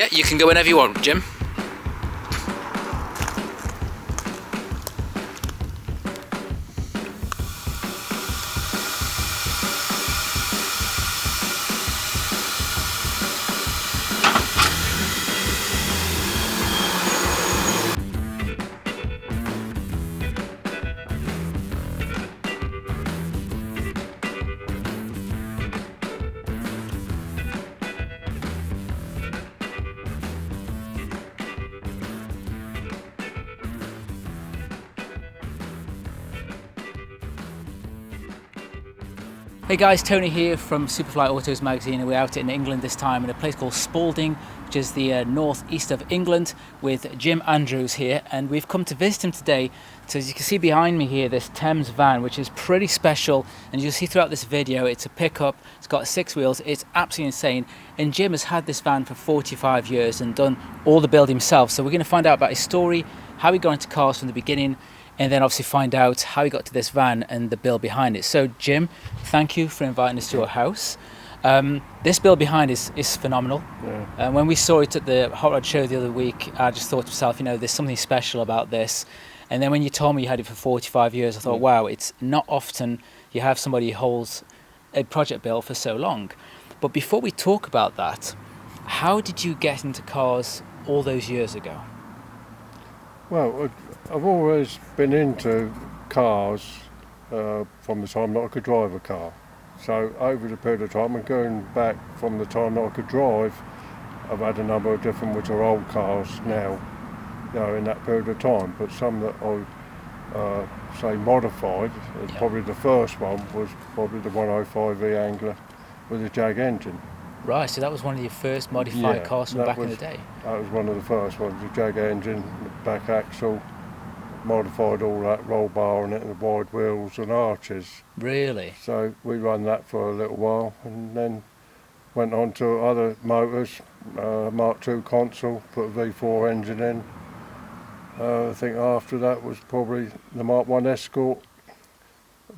Yeah, you can go whenever you want, Jim. Hey guys, Tony here from SuperFly Autos magazine, and we're out in England this time in a place called Spalding, which is the northeast of England, with Jim Andrews here, and we've come to visit him today. So as you can see behind me here, this Thames van, which is pretty special, and you'll see throughout this video, it's a pickup, it's got 6 wheels, it's absolutely insane, and Jim has had this van for 45 years and done all the build himself. So we're going to find out about his story, how he got into cars from the beginning, and then obviously find out how he got to this van and the build behind it. So Jim, thank you for inviting us to your house. This build behind is phenomenal. Yeah. When we saw it at the Hot Rod show the other week, I just thought to myself, you know, there's something special about this. And then when you told me you had it for 45 years, I thought, wow, it's not often you have somebody who holds a project build for so long. But before we talk about that, how did you get into cars all those years ago? Well, I've always been into cars from the time that I could drive a car. So over the period of time, and going back from the time that I could drive, I've had a number of different, which are old cars now, you know, in that period of time. But some that I say modified, probably the first one was probably the 105V Angler with a Jag engine. Right, so that was one of your first modified cars from back in the day? That was one of the first ones, the Jag engine, back axle, modified all that, roll bar on it, and the wide wheels and arches. Really? So we ran that for a little while, and then went on to other motors, Mark II console, put a V4 engine in. I think after that was probably the Mark I Escort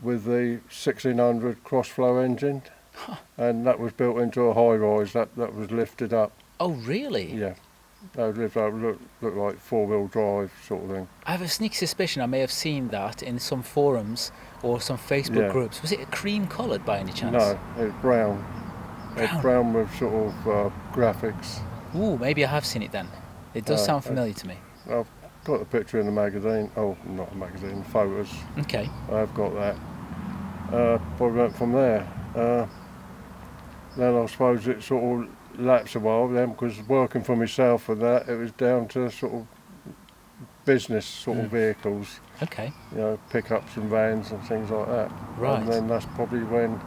with the 1600 cross-flow engine. Huh. And that was built into a high-rise, that was lifted up. Oh, really? Yeah. That looked like four-wheel drive sort of thing. I have a sneaky suspicion I may have seen that in some forums or some Facebook groups. Was it cream-coloured by any chance? No, it's brown. It's brown with sort of graphics. Ooh, maybe I have seen it then. It does sound familiar to me. I've got the picture in the magazine. Oh, not a magazine, photos. Okay. I've got that. Probably went from there. Then I suppose it sort of lapsed a while then, because working for myself and that, it was down to sort of business sort of vehicles. Okay. You know, pickups and vans and things like that. Right. And then that's probably when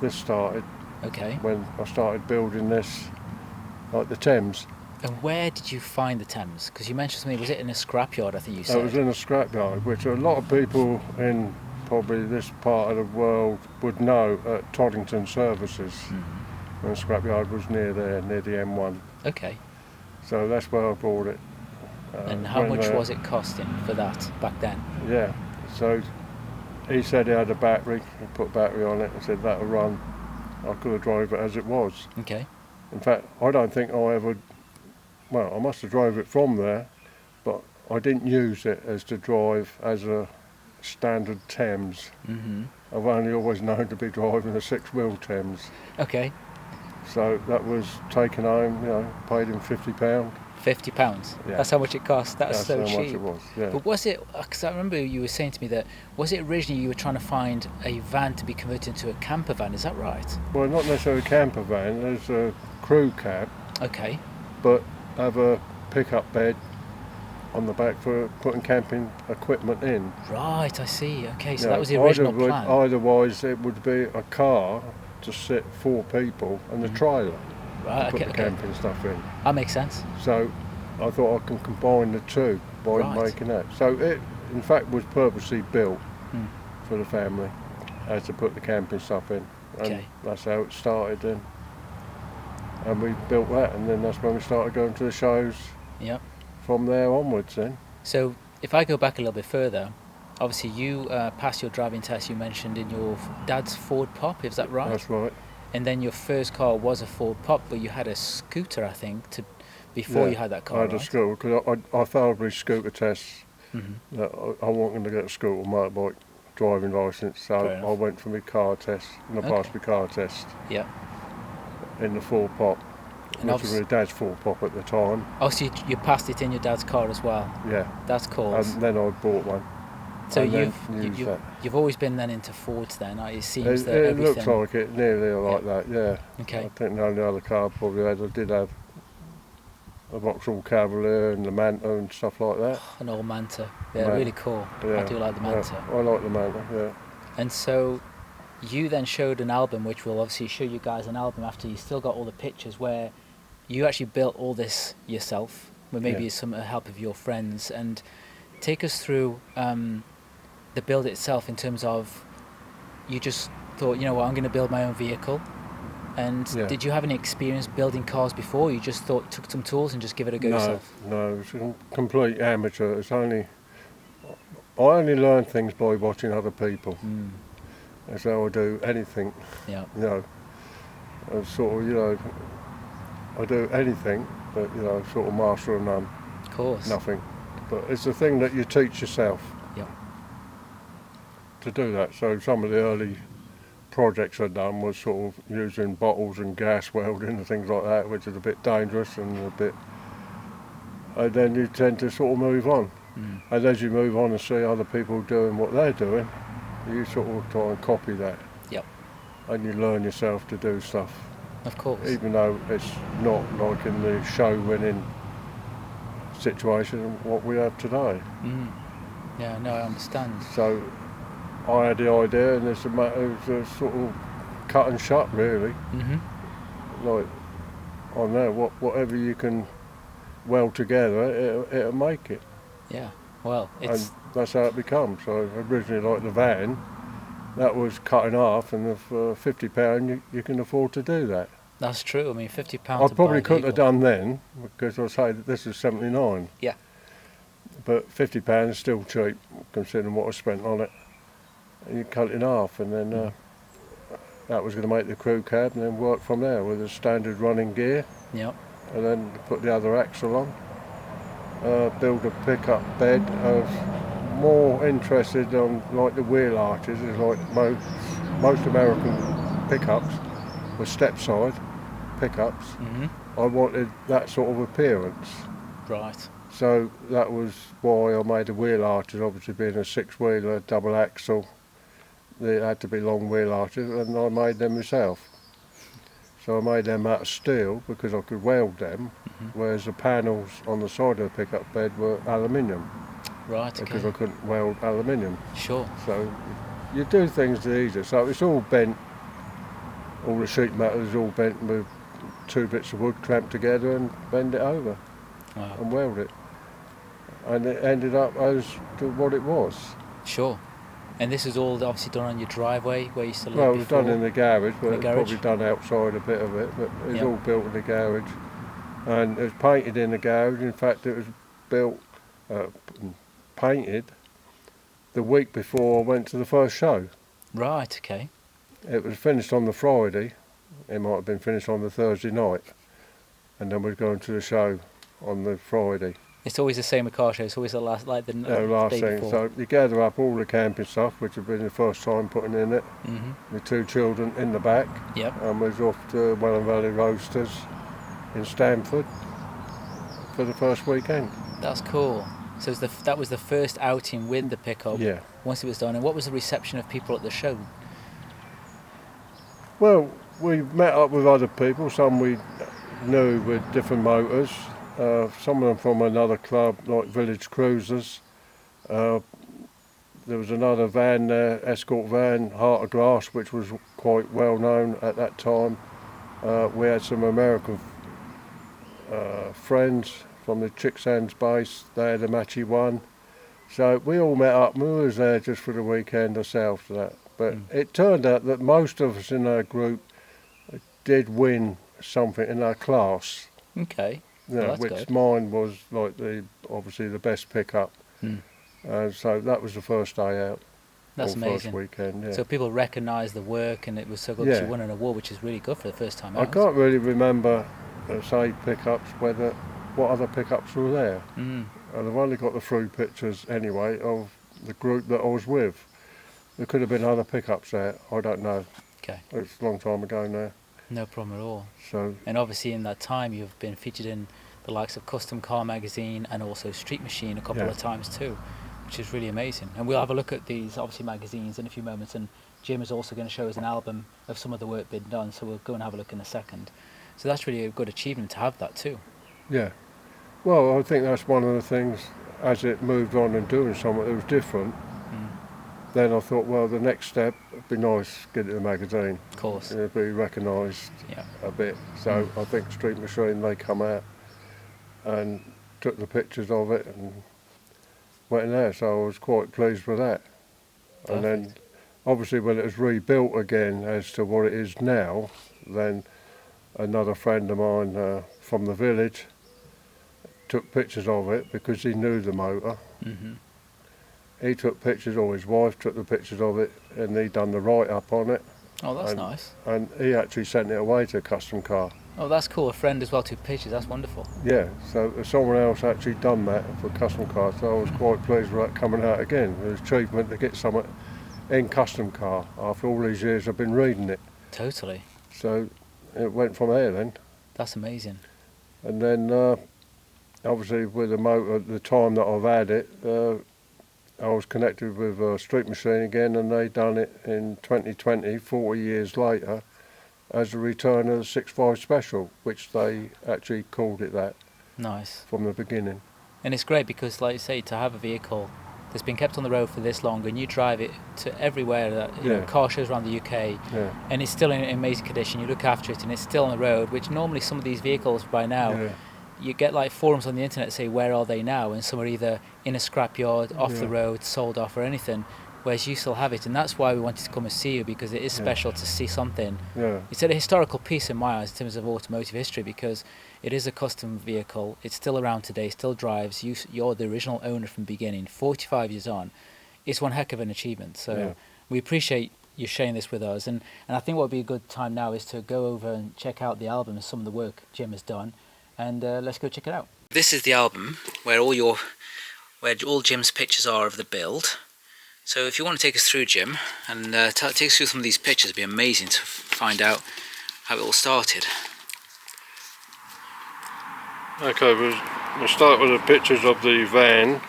this started. Okay. When I started building this, like the Thames. And where did you find the Thames? Because you mentioned something, was it in a scrapyard, I think you said? It was in a scrapyard, which a lot of people in probably this part of the world would know at Toddington Services. And the scrapyard was near there, near the M1. Okay. So that's where I bought it. And how much was it costing for that back then? Yeah, so he said he had a battery, he put a battery on it and said that'll run. I could have drove it as it was. Okay. In fact, I don't think I ever, well, I must have drove it from there, but I didn't use it as to drive as a standard Thames. I've only always known to be driving a 6-wheel Thames. Okay. So that was taken home, you know, paid him £50. £50? Yeah. That's how much it cost? That's so cheap. That's how much it was, yeah. But was it, because I remember you were saying to me that, was it originally you were trying to find a van to be converted into a camper van, is that right? Well, not necessarily a camper van, there's a crew cab. Okay. But have a pickup bed on the back for putting camping equipment in. Right, I see. Okay, so that was the original plan. Otherwise, it would be a car to sit 4 people and the trailer to put the camping stuff in. That makes sense. So I thought I can combine the two by making that. So it, in fact, was purposely built for the family as to put the camping stuff in. And that's how it started then. And we built that, and then that's when we started going to the shows. Yep. From there onwards then. So if I go back a little bit further, obviously you passed your driving test, you mentioned, in your dad's Ford Pop, is that right? That's right. And then your first car was a Ford Pop, but you had a scooter, I think, to before Yeah, you had that I car, had a right? scooter because I failed my scooter tests. Mm-hmm. That I wasn't going to get a scooter motorbike driving licence, Fair so enough. I went for my car test, and I passed my car test Yeah. in the 4-pop, And which was my dad's 4-pop at the time. Oh, so you passed it in your dad's car as well. Yeah, That's cool. and then I bought one. So and you've always been then into Fords then. It seems that it everything. looks like it nearly like that. Yeah. Okay. I think the only other car I probably had, I did have a Vauxhall Cavalier and the Manta and stuff like that. An old Manta. Yeah, Manta. really cool. Yeah. I do like the Manta. Yeah, I like the Manta. Yeah. And so you then showed an album, which we'll obviously show you guys an album after you still got all the pictures, where you actually built all this yourself, with maybe some help of your friends. And take us through the build itself in terms of, you just thought, you know what, I'm going to build my own vehicle. And did you have any experience building cars before? You just took some tools and just give it a go yourself? No, it was a complete amateur. I only learn things by watching other people. That's how I do anything. Yeah. You know, I sort of, I do anything, but sort of master of none. Of course. Nothing. But it's a thing that you teach yourself. Yeah. To do that. So some of the early projects I'd done was sort of using bottles and gas welding and things like that, which is a bit dangerous and and then you tend to sort of move on. And as you move on and see other people doing what they're doing, you sort of try and copy that. Yep. And you learn yourself to do stuff. Of course. Even though it's not like in the show-winning situation what we have today. Yeah, no, I understand. So I had the idea, and it's a matter of sort of cut and shut, really. Like on there, whatever you can weld together, it'll make it. Yeah, well, and that's how it becomes. So originally, like the van, that was cut in half, and for £50 you can afford to do that. That's true. I mean, £50. I probably couldn't have done then, because I say that this is 79. Yeah. But £50 is still cheap, considering what I spent on it. And you cut it in half, and then that was going to make the crew cab, and then work from there with a standard running gear. Yep. And then put the other axle on. Build a pickup bed. I was more interested on like the wheel arches. It's like most American pickups were step side pickups. I wanted that sort of appearance. Right. So that was why I made the wheel arches. Obviously, being a 6-wheeler, double axle, they had to be long wheel arches, and I made them myself. So I made them out of steel because I could weld them, whereas the panels on the side of the pickup bed were aluminium. Right, Because I couldn't weld aluminium. Sure. So you do things easier. So it's all bent, all the sheet metal is all bent with 2 bits of wood clamped together and bend it over. Wow. And weld it. And it ended up as to what it was. Sure. And this is all obviously done on your driveway where you used to live Well, it was before? done in the garage, but it's garage? probably done outside a bit of it, but it was all built in the garage. And it was painted in the garage. In fact, it was built, painted the week before I went to the first show. Right, okay. It was finished on the Friday. It might have been finished on the Thursday night. And then we're going to the show on the Friday. It's always the same with car shows. It's always the last, like the last day thing. before. So you gather up all the camping stuff, which had been the first time putting in it. The 2 children in the back. Yep. And was off to Welland Valley Roasters in Stamford for the first weekend. That's cool. So that was the first outing with the pickup. Yeah. Once it was done. And what was the reception of people at the show? Well, we met up with other people. Some we knew with different motors. Some of them from another club, like Village Cruisers. There was another van there, escort van, Heart of Glass, which was quite well known at that time. We had some American friends from the Chicksands base. They had a Machi 1. So we all met up, and we was there just for the weekend ourselves. But it turned out that most of us in our group did win something in our class. Okay. Yeah, Well, which good. mine was like obviously the best pickup. So that was the first day out. That's amazing. First weekend, yeah. So people recognised the work, and it was so good because you won an award, which is really good for the first time out. I can't really remember, say, pickups, whether what other pickups were there. Mm. And I've only got the through pictures anyway of the group that I was with. There could have been other pickups there, I don't know. Okay. It's a long time ago now. No problem at all. So, And obviously in that time you've been featured in the likes of Custom Car Magazine and also Street Machine a couple Yeah. of times too, which is really amazing. And we'll have a look at these obviously magazines in a few moments, and Jim is also going to show us an album of some of the work been done, so we'll go and have a look in a second. So that's really a good achievement to have that too. yeah. Well, I think that's one of the things, as it moved on and doing something that was different, then I thought, well, the next step would be nice, get it in the magazine. Of course. It'd be recognised Yeah. a bit. So I think Street Machine, they come out and took the pictures of it and went in there, so I was quite pleased with that. And then obviously when it was rebuilt again as to what it is now, then another friend of mine from the village took pictures of it because he knew the motor. Mm-hmm. He took pictures, or his wife took the pictures of it, and he done the write-up on it. Oh, that's and, nice. And he actually sent it away to Custom Car. Oh, that's cool. A friend as well took pictures. That's wonderful. Yeah, so someone else actually done that for Custom Car, so I was quite pleased with that coming out again. It was an achievement to get something in Custom Car after all these years I've been reading it. Totally. So it went from there then. That's amazing. And then obviously with the motor, the time that I've had it, I was connected with Street Machine again, and they done it in 2020, 40 years later, as a return of the 6.5 Special, which they actually called it that Nice. from the beginning. And it's great because, like you say, to have a vehicle that's been kept on the road for this long, and you drive it to everywhere that you know, car shows around the UK, and it's still in amazing condition. You look after it, and it's still on the road. Which normally some of these vehicles by now, you get like forums on the internet that say where are they now, and some are either in a scrapyard, off the road, sold off, or anything. Whereas you still have it, and that's why we wanted to come and see you, because it is special to see something. It's a historical piece in my eyes in terms of automotive history, because it is a custom vehicle. It's still around today, still drives. You're the original owner from the beginning. 45 years on, it's one heck of an achievement. So we appreciate you sharing this with us, and I think what would be a good time now is to go over and check out the album and some of the work Jim has done, and let's go check it out. This is the album where all Jim's pictures are of the build. So if you want to take us through, Jim, and take us through some of these pictures, it'd be amazing to find out how it all started. Okay, we'll start with the pictures of the van.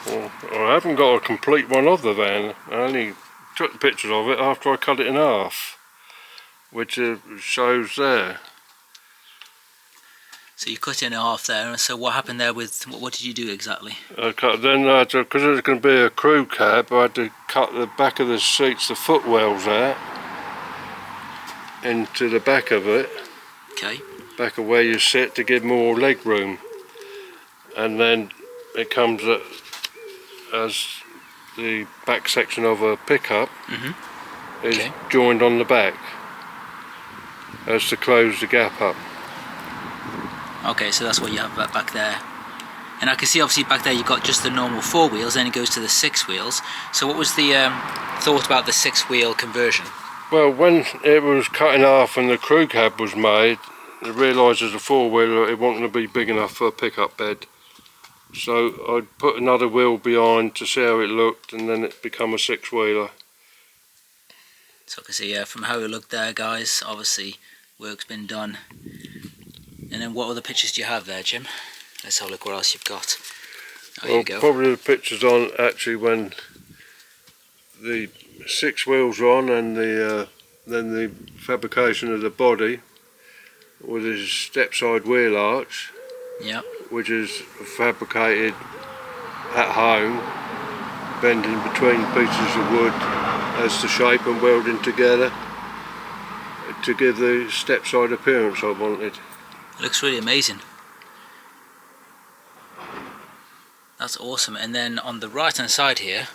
I haven't got a complete one of the van. I only took the pictures of it after I cut it in half, which shows there. So you cut it in half there, so what happened there with, what did you do exactly? Okay, then because there's going to be a crew cab, I had to cut the back of the seats, the footwells out, into the back of it. Okay. Back of where you sit to give more leg room. And then it comes as the back section of a pickup is joined on the back as to close the gap up. Okay, so that's what you have back there. And I can see obviously back there you've got just the normal 4 wheels, then it goes to the 6 wheels. So what was the thought about the 6-wheel conversion? Well, when it was cut in half and the crew cab was made, I realised as a 4-wheeler it wasn't going to be big enough for a pickup bed. So I'd put another wheel behind to see how it looked, and then it become a 6-wheeler. So I can see from how it looked there, guys, obviously work's been done. And then what other pictures do you have there, Jim? Let's have a look what else you've got. Oh, well, you go. Probably the pictures on actually when the 6 wheels are on, and then the fabrication of the body with his step-side wheel arch, which is fabricated at home, bending between pieces of wood as to shape and welding together to give the step-side appearance I wanted. It looks really amazing. That's awesome. And then on the right hand side here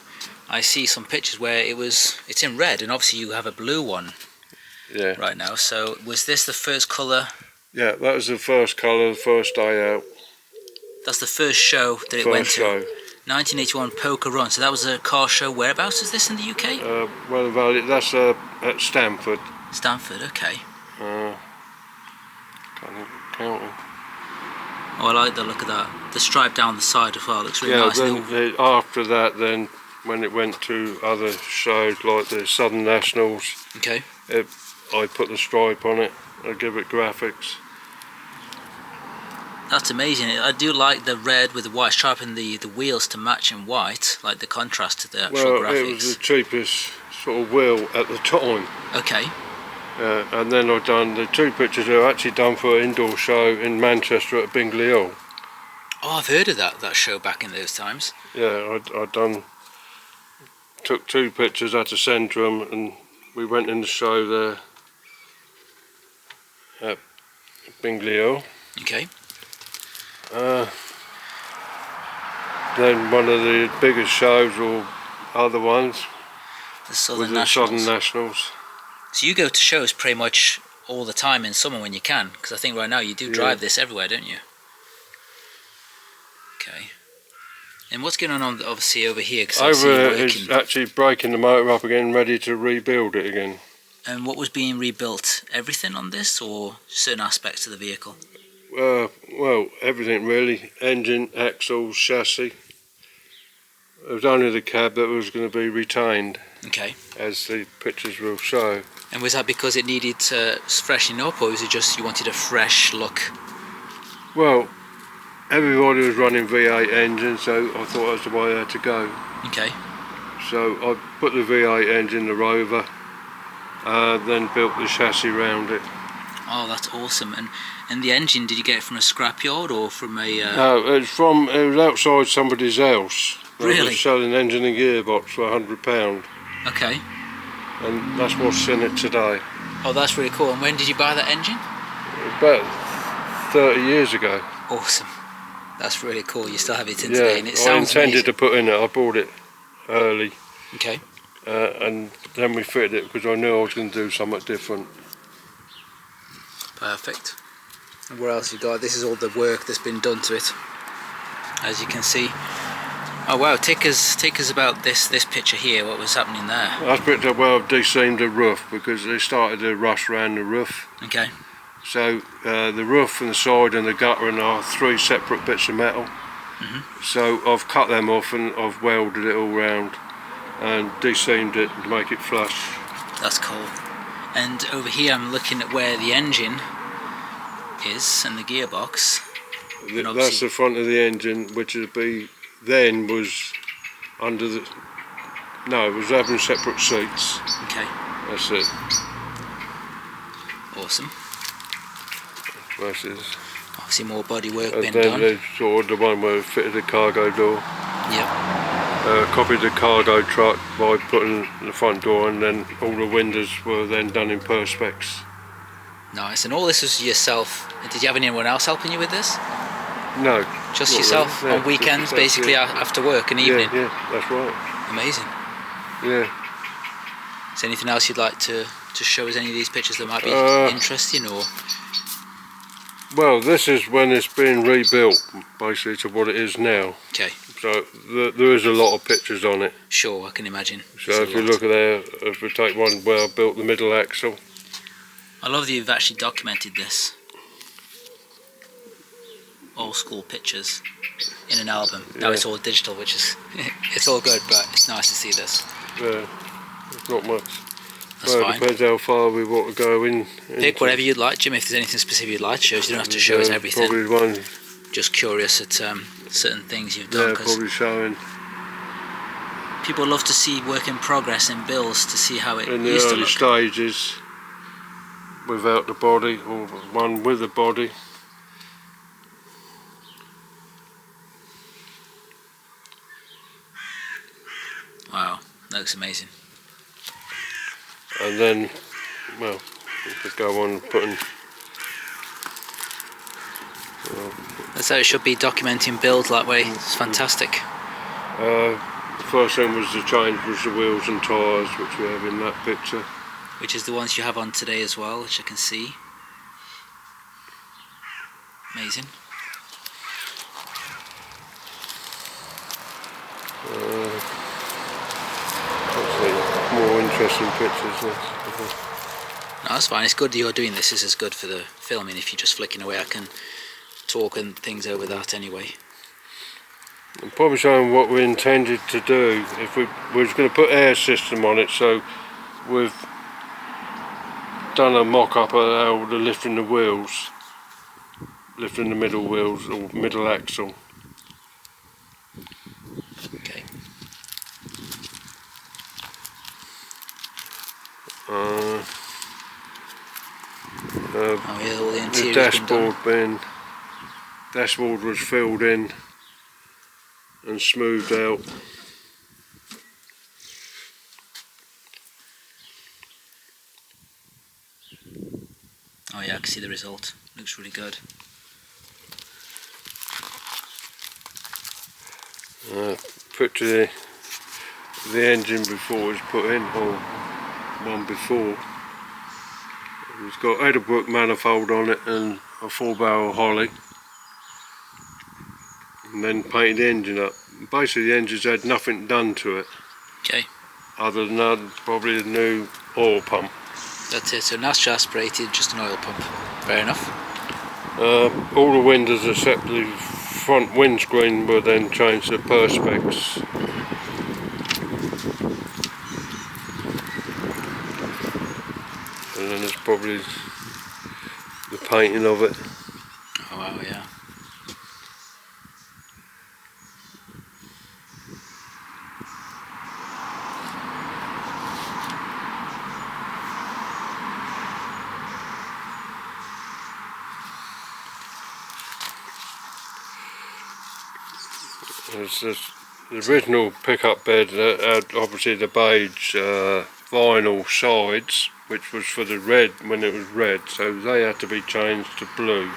I see some pictures where it's in red, and obviously you have a blue one right now. So was this the first colour? Yeah, that was the first colour, the first day out. That's the first show that it went to? Show. 1981 Poker Run. So that was a car show. Whereabouts is this in the UK? Well, that's at Stamford. Stamford, okay. Can't even count them. Oh, I like the look of that. The stripe down the side as well looks really Yeah, nice. then after that, then when it went to other shows like the Southern Nationals, Okay. I put the stripe on it. I give it graphics. That's amazing. I do like the red with the white stripe and the wheels to match in white, like the contrast to the actual graphics. It was the cheapest sort of wheel at the time. Okay. And then I've done the 2 pictures that are actually done for an indoor show in Manchester at Bingley Hill. Oh, I've heard of that show back in those times. Yeah, took 2 pictures, had to send to them, and we went in the show there at Bingley Hill. Okay. Then one of the biggest shows or other ones The Southern was the Nationals. Southern Nationals. So you go to shows pretty much all the time in summer when you can, because I think right now you do drive this everywhere, don't you? Okay. And what's going on obviously over here? Over is actually breaking the motor up again, ready to rebuild it again. And what was being rebuilt? Everything on this, or certain aspects of the vehicle? Well, everything really. Engine, axles, chassis. It was only the cab that was going to be retained. Okay. As the pictures will show. And was that because it needed freshening up, or was it just you wanted a fresh look? Well, everybody was running V8 engines, so I thought that's the way I had to go. Okay. So I put the V8 engine, the Rover, then built the chassis around it. Oh, that's awesome. And the engine, did you get it from a scrapyard or from a... No, it was outside somebody's house. Really? I was selling engine and gearbox for £100. Okay. And that's what's in it today. Oh, that's really cool. And when did you buy that engine? About 30 years ago. Awesome. That's really cool. You still have it in today, and it I sounds intended amazing. to put in it. I bought it early. Okay. And then we fitted it because I knew I was going to do something different. Perfect. And what else you got? This is all the work that's been done to it, as you can see. Oh wow, take us about this picture here. What was happening there? I picked up where I've de-seamed the roof because they started to rust around the roof. Okay. So the roof and the side and the gutter are 3 separate bits of metal. So I've cut them off and I've welded it all round and de-seamed it to make it flush. That's cool. And over here I'm looking at where the engine is and the gearbox. That's the front of the engine, which would be then was under the... No, it was having separate seats. Okay. That's it. Awesome. That's Obviously more body work and being then done. there's sort of the one where it fitted the cargo door. Yep. Copied the cargo truck by putting the front door, and then all the windows were then done in perspex. Nice. And all this was yourself. Did you have anyone else helping you with this? No. Just yourself really. on weekends, Yourself, basically after work and evening? Yeah, that's right. Amazing. Yeah. Is there anything else you'd like to show us, any of these pictures that might be interesting, or? Well, this is when it's been rebuilt, basically, to what it is now. Okay. So there is a lot of pictures on it. Sure, I can imagine. So if you look at there, if we take one where I built the middle axle. I love that you've actually documented this. Old school pictures in an album. Now it's all digital, which is it's all good, but it's nice to see this. Yeah, it's not much. That's fine. It depends how far we want to go in. Pick whatever you'd like, Jim. If there's anything specific you'd like to show us, you don't have to show us everything. Probably one. Just curious at certain things you've done. Yeah, probably showing. People love to see work in progress in builds to see how it In the used to early look. stages, without the body, or one with the body. Wow, that looks amazing. And then, well, we could go on putting. That's how it should be, documenting builds that way. It's fantastic. The first thing was the change was the wheels and tyres, which we have in that picture. Which is the ones you have on today as well, which I can see. Amazing. More interesting pictures. No, that's fine. It's good that you're doing this. This is good for the filming. If you're just flicking away, I can torque and things over that anyway. I'm probably showing what we intended to do. If we was going to put air system on it, so we've done a mock-up of how the lifting the wheels, lifting the middle wheels or middle axle. Okay. Oh yeah, all the interior's the dashboard was filled in and smoothed out. Oh yeah, I can see the result. Looks really good. Picture the engine before it was put in, or one before. It's got Edinburgh manifold on it and a 4-barrel Holly, and then painted the engine up. Basically the engine's had nothing done to it. Okay. Other than that, probably a new oil pump. That's it, so naturally aspirated, just an oil pump. Fair enough. All the windows except the front windscreen were then changed to Perspex. And then there's probably the painting of it. Oh wow, yeah. It's just the original pickup bed had obviously the beige vinyl sides, which was for the red when it was red, so they had to be changed to blue.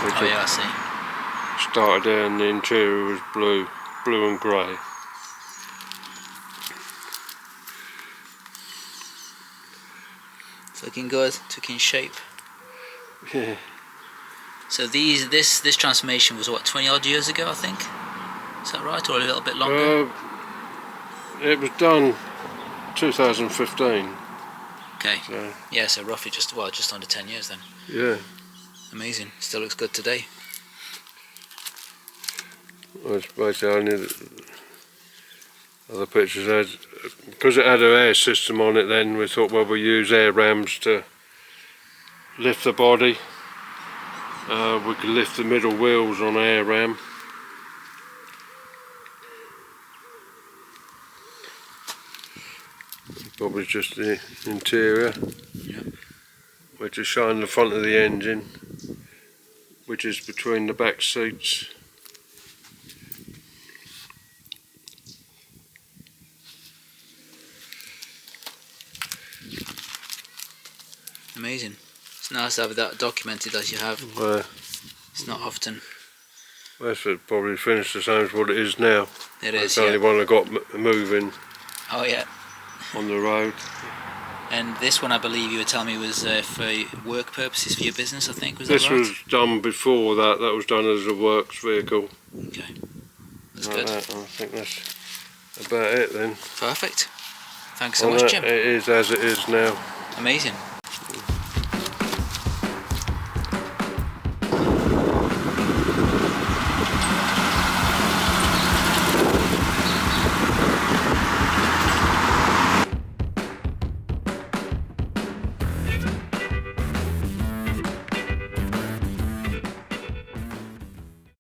Oh yeah, I see. Started there and the interior was blue and grey. It's looking good, it's looking shape. Yeah. So this transformation was what, 20 odd years ago, I think? Is that right, or a little bit longer? It was done 2015. Okay. So. Yeah, so roughly just under 10 years then. Yeah. Amazing. Still looks good today. Well, it's basically only other pictures had, because it had an air system on it. Then we thought, well, we'll use air rams to lift the body. We could lift the middle wheels on air ram. Probably just the interior, which is showing the front of the engine, which is between the back seats. Amazing. It's nice to have that documented as you have. It's not often. That's probably finished the same as what it is now. It is, it's the only one I got moving. Oh yeah. On the road. And this one, I believe you were telling me, was for work purposes for your business, I think, was that right? This was done before that. That was done as a works vehicle. Okay. That's good. I think that's about it then. Perfect. Thanks so much, Jim. It is as it is now. Amazing.